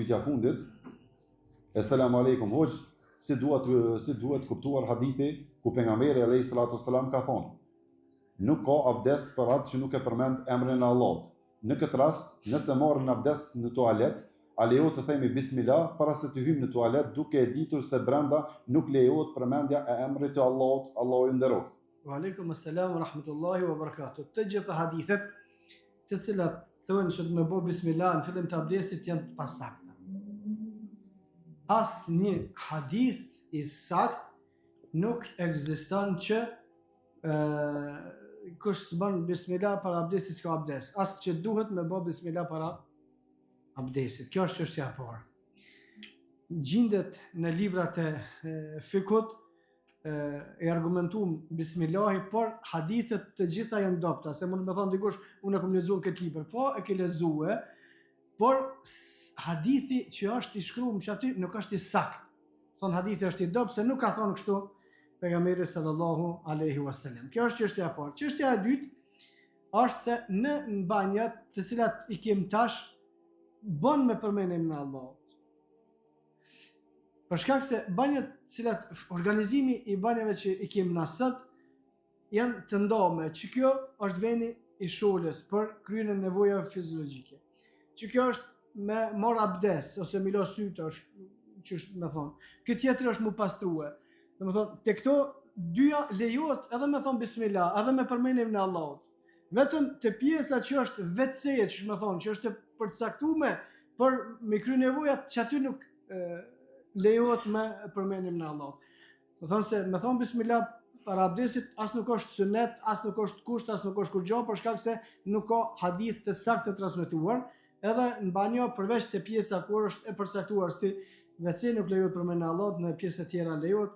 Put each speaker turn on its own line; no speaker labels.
pyetja fundit. Esselamu alaikum hoxh, si duhet kuptuar hadithi ku pejgamberi alayhi salatu wasalam ka thonë: nuk ka abdes për atë që nuk e përmend emrin e Allahut. Në këtë rast, nëse marrim abdes në tualet, a lejohet të themi bismillah para se të hyjmë në tualet, duke e ditur se brenda nuk lejohet përmendja e emrit të Allahut, Allahu ju nderoft.
Wa alaykum assalam wa rahmatullahi wa barakatuh. Të gjitha hadithet të cilat thonë që të më bëj bismillah në fillim të abdesit janë të pasakta. Asnjë hadith i sakt nuk ekziston që kush s'bën bismillah para abdesit s'ka abdes. As që duhet me bë bismillah para abdesit. Kjo është çështja e parë. Gjendet në librat e fikut e argumentuar bismillahi, por hadithet të gjitha janë dobta. Se mund të më thonë dikush, unë e kam lexuar këtë libër, po e ke lexuar, por hadithi që është i shkruar që aty nuk është i saktë. Thon hadithi është i dobët se nuk ka thonë kështu pejgamberi sallallahu alaihi wasallam. Kjo është çështja e parë. Çështja e dytë është se në banjat të cilat i kem tash bën me përmendjen e Allahut. Për shkak se banjat të cilat organizimi i banjave që i kem na sot janë të ndome, që kjo është veni i sholës për kryen e nevojave fiziologjike. Që kjo është me marr abdes ose me lo sytë, është ç'është më thon. Ky tjetër është mu pastrua. Domethënë te këto dyja lejohet edhe me thon bismillah, edhe me përmendjen e Allahut. Vetëm te pjesa që është vetëseje, që më thon, që është e përcaktuar për me kry nevojat, që aty nuk lejohet me përmendjen e Allahut. Do thonë se me thon bismillah para abdesit as nuk është sunet, as nuk është kusht, as nuk është kur gjë, për shkak se nuk ka hadith të saktë të transmetuar. Edhe në banjo përveç te pjesa kur është e përcaktuar si vetësi nuk lejohet përmendja e Allahut, në pjesë të tjera lejohet.